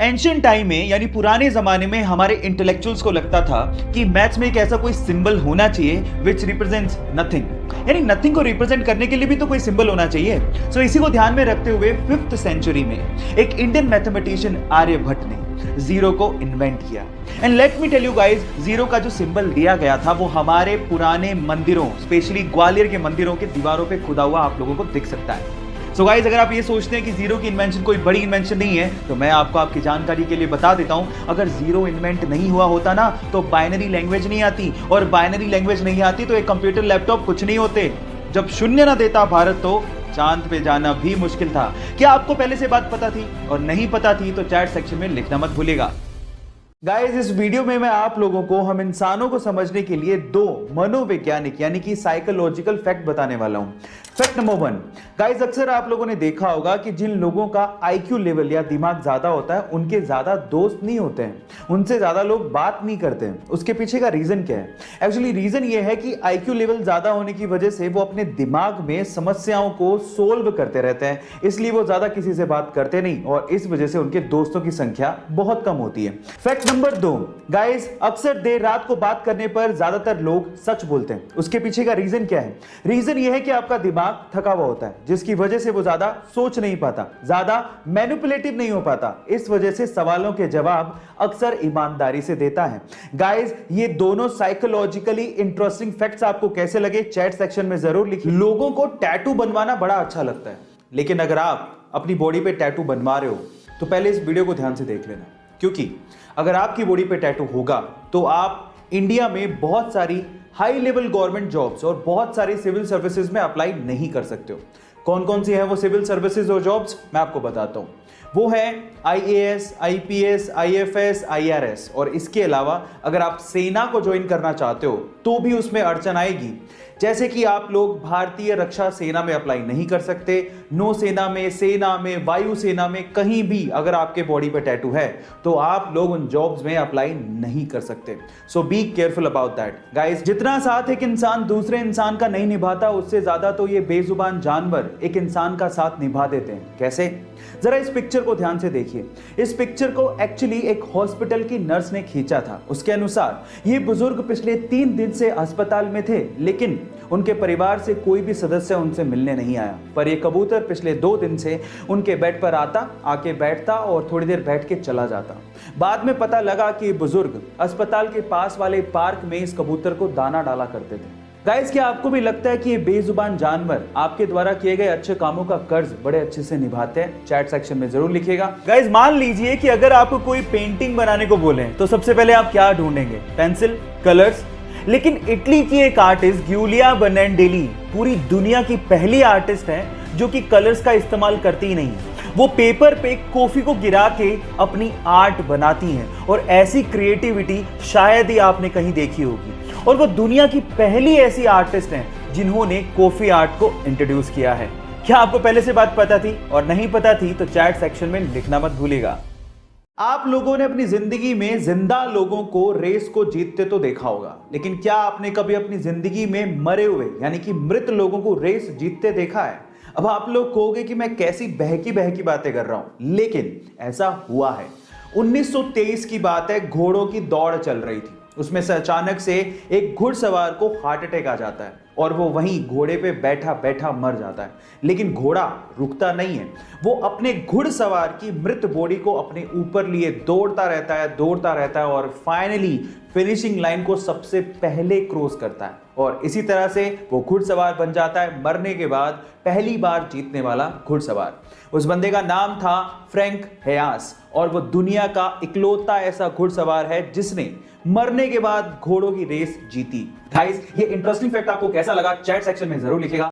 Ancient time में यानी पुराने जमाने में हमारे इंटेलेक्चुअल्स को लगता था कि मैथ्स में एक ऐसा कोई सिंबल होना चाहिए विच रिप्रेजेंट्स नथिंग, यानी नथिंग को रिप्रेजेंट करने के लिए भी तो कोई सिंबल होना चाहिए। सो इसी को ध्यान में रखते हुए 5th सेंचुरी में एक इंडियन मैथमेटिशियन आर्यभट्ट ने जीरो को इन्वेंट किया। And let me tell you guys, zero का जो सिंबल दिया गया था वो हमारे पुराने मंदिरों, स्पेशली ग्वालियर के मंदिरों के दीवारों पे खुदा हुआ आप लोगों को दिख सकता है। सो गाइस, अगर आप ये सोचते हैं कि जीरो की इन्वेंशन कोई बड़ी इन्वेंशन नहीं है, तो मैं आपको आपकी जानकारी के लिए बता देता हूं, अगर जीरो इन्वेंट नहीं हुआ होता ना तो बाइनरी लैंग्वेज नहीं आती, और बाइनरी लैंग्वेज नहीं आती तो एक कंप्यूटर लैपटॉप कुछ नहीं होते। जब शून्य ना देता भारत तो चांद पे जाना भी मुश्किल था। क्या आपको पहले से बात पता थी? और नहीं पता थी तो चैट सेक्शन में लिखना मत भूलिएगा। गाइस, इस वीडियो में मैं आप लोगों को हम इंसानों को समझने के लिए 2 मनोवैज्ञानिक यानी कि साइकोलॉजिकल फैक्ट बताने वाला हूं। फैक्ट नंबर 1, गाइस, अक्सर आप लोगों ने देखा होगा कि जिन लोगों का आईक्यू लेवल या दिमाग ज्यादा होता है उनके ज्यादा दोस्त नहीं होते हैं, उनसे ज्यादा लोग बात नहीं करते हैं। उसके पीछे का रीजन क्या है? एक्चुअली रीजन ये है कि आईक्यू लेवल ज्यादा होने की वजह से वो अपने दिमाग में समस्याओं को सोल्व करते रहते हैं, इसलिए वो ज्यादा किसी से बात करते नहीं और इस वजह से उनके दोस्तों की संख्या बहुत कम होती है। फैक्ट नंबर 2, गाइस, अक्सर देर रात को बात करने पर ज्यादातर लोग सच बोलते हैं। उसके पीछे का रीजन क्या है? रीजन यह है कि आपका दिमाग थका हुआ होता है, जिसकी वजह से वो ज्यादा सोच नहीं पाता, ज्यादा मैनिपुलेटिव नहीं हो पाता। इस वजह से सवालों के जवाब अक्सर ईमानदारी से देता है। गाइस, ये दोनों साइकोलॉजिकली इंटरेस्टिंग फैक्ट्स आपको कैसे लगे चैट सेक्शन में जरूर लिखिए। लोगों को टैटू बनवाना बड़ा अच्छा लगता है, लेकिन अगर आप अपनी बॉडी पे टैटू बनवा रहे हो तो पहले इस वीडियो को ध्यान से देख लेना, क्योंकि अगर आपकी बॉडी पे टैटू होगा तो आप इंडिया में बहुत सारी हाई लेवल गवर्नमेंट जॉब्स और बहुत सारी सिविल सर्विसेज में अप्लाई नहीं कर सकते हो। कौन कौन सी है वो सिविल सर्विसेज और जॉब्स, मैं आपको बताता हूं। वो है IAS, IPS, IFS, IRS, और इसके अलावा अगर आप सेना को ज्वाइन करना चाहते हो तो भी उसमें अड़चन आएगी। जैसे कि आप लोग भारतीय रक्षा सेना में अप्लाई नहीं कर सकते, नौसेना में, सेना में, वायु सेना में, कहीं भी अगर आपके बॉडी पे टैटू है तो आप लोग उन जॉब्स में अप्लाई नहीं कर सकते। So be careful about that guys. जितना साथ एक इंसान दूसरे इंसान का नहीं निभाता, उससे ज्यादा तो ये बेजुबान जानवर एक इंसान का साथ निभा देते हैं। कैसे? जरा इस पिक्चर को ध्यान से देखिए। इस पिक्चर को एक्चुअली एक हॉस्पिटल की नर्स ने खींचा था। उसके अनुसार ये बुजुर्ग पिछले 3 दिन से अस्पताल में थे, लेकिन उनके परिवार से कोई भी सदस्य उनसे मिलने नहीं आया। पर ये कबूतर पिछले 2 दिन से उनके बेड पर आता, आके बैठता और थोड़ी देर बैठ के चला जाता। बाद में पता लगा कि बुजुर्ग अस्पताल के पास वाले पार्क में इस कबूतर को दाना डाला करते थे। गाइस, क्या आपको भी लगता है कि ये बेजुबान जानवर आपके द्वारा किए गए अच्छे कामों का कर्ज बड़े अच्छे से निभाते हैं? चैट सेक्शन में जरूर लिखिएगा। गाइस, मान लीजिए कि अगर आपको कोई पेंटिंग बनाने को बोले तो सबसे पहले आप क्या ढूंढेंगे? Pencil, colours. लेकिन इटली की एक आर्टिस्ट गिउलिया बनाडेली पूरी दुनिया की पहली आर्टिस्ट है जो कि कलर्स का इस्तेमाल करती ही नहीं है। वो पेपर पे कॉफी को गिरा के अपनी आर्ट बनाती हैं, और ऐसी क्रिएटिविटी शायद ही आपने कहीं देखी होगी। और वो दुनिया की पहली ऐसी आर्टिस्ट हैं जिन्होंने कॉफी आर्ट को इंट्रोड्यूस किया है। क्या आपको पहले से बात पता थी? और नहीं पता थी तो चैट सेक्शन में लिखना मत भूलिएगा। आप लोगों ने अपनी जिंदगी में जिंदा लोगों को रेस को जीतते तो देखा होगा, लेकिन क्या आपने कभी अपनी जिंदगी में मरे हुए यानी कि मृत लोगों को रेस जीतते देखा है? अब आप लोग कहोगे कि मैं कैसी बहकी बहकी बातें कर रहा हूं, लेकिन ऐसा हुआ है। 1923 की बात है, घोड़ों की दौड़ चल रही थी। उसमें से अचानक से एक घुड़सवार को हार्ट अटैक आ जाता है और वो वहीं घोड़े पे बैठा बैठा मर जाता है। लेकिन घोड़ा रुकता नहीं है, वो अपने घुड़सवार की मृत बॉडी को अपने ऊपर लिए दौड़ता रहता है और फाइनली फिनिशिंग लाइन को सबसे पहले क्रॉस करता है, और इसी तरह से वो घुड़सवार बन जाता है मरने के बाद पहली बार जीतने वाला घुड़सवार। उस बंदे का नाम था फ्रैंक हेयास, और वो दुनिया का इकलौता ऐसा घुड़सवार है जिसने मरने के बाद घोड़ों की रेस जीती। गाइस, ये इंटरेस्टिंग फैक्ट आपको कैसा लगा चैट सेक्शन में जरूर लिखिएगा।